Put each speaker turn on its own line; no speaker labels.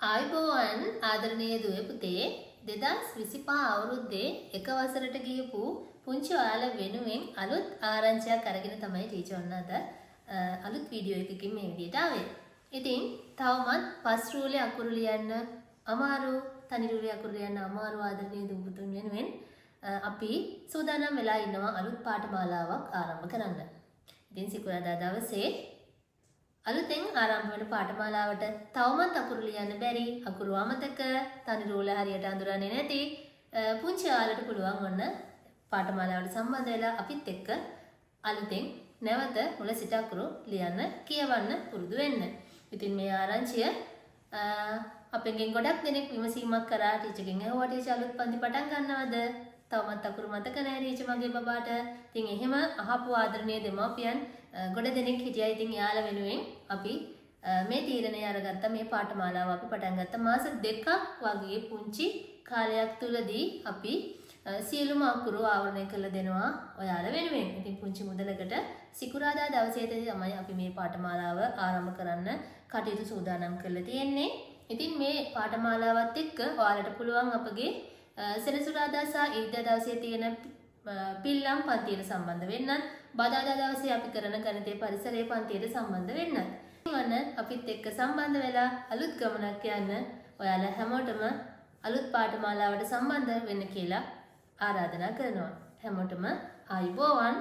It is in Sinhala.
ආයුබෝවන් ආදරණීය දුවේ පුතේ 2025 අවුරුද්දේ එක වසරට ගියපු පුංචි ඔයාලා වෙනුවෙන් අලුත් ආරංචියක් අරගෙන තමයි ටීචර් ඔන්න අද අලුත් වීඩියෝ එකකින් මේ විදිහට ආවේ. ඉතින් තවමත් පස් රූලේ අකුරු ලියන්න අමාරු, තනි රූලේ අකුරු ලියන්න අමාරු ආදරණීය දු පුතුන් වෙනුවෙන් අපි සූදානම් වෙලා ඉන්නවා අලුත් පාඨමාලාවක් ආරම්භ කරන්න. ඉතින් සිකුරාදා දවසේ අලුතෙන් ආරම්භ වෙන පාඨමාලාවට තවමත් අකුරු ලියන්න බැරි, අකුරු අමතක, තනි රූල හරියට අඳුරන්නේ නැති පුංචි ඔයාලට පුළුවන් ඔන්න පාඨමාලාවට සම්බන්ධ වෙලා අපිත් එක්ක අලුතෙන් නැවත මුල සිට අකුරු ලියන්න කියවන්න පුරුදු වෙන්න. ඉතින් මේ ආරංචිය අපෙන් ගොඩක් දෙනෙක් විමසීමක් කරා ටීචර්ගෙන් ඇහුවා ටීචර් අලුත් පන්ති පටන් ගන්නවද? තවමත් අකුරු මතක නැහැ ටීචර් මගේ බබාට. ඉතින් එහෙම අහපු ආදරණීය දෙමාපියන් ගොඩ දෙනෙක් හිටියා. ඉතින් එයාලා වෙනුවෙන් අපි මේ තීරණය අරගත්ත මේ පාඨමාලාව අපි පටන් ගත්ත මාස දෙකක් වගේ පුංචි කාලයක් තුලදී අපි සියලුම අකුරු ආවරණය කරලා දෙනවා ඔයාලා වෙනුවෙන්. ඉතින් පුංචි මුදලකට සිකුරාදා දවසේදී තමයි අපි මේ පාඨමාලාව ආරම්භ කරන්න කටයුතු සූදානම් කරලා තියෙන්නේ. ඉතින් මේ පාඨමාලාවත් එක්ක ඔයාලට පුළුවන් අපගේ සෙනසුරාදා සහ ඉරිදා දවසේ තියෙන පිල්ලම් පන්තියට සම්බන්ධ වෙන්නත්, බදාදා දවසේ අපි කරන ගණිතයේ පරිසරයේ පන්තියට සම්බන්ධ වෙන්නත්. ඉතින් අපිත් එක්ක සම්බන්ධ වෙලා අලුත් ගමනක් යන්න ඔයාලා හැමෝටම අලුත් පාඨමාලාවට සම්බන්ධ වෙන්න කියලා ආරාධනා කරනවා. හැමෝටම ආයුබෝවන්.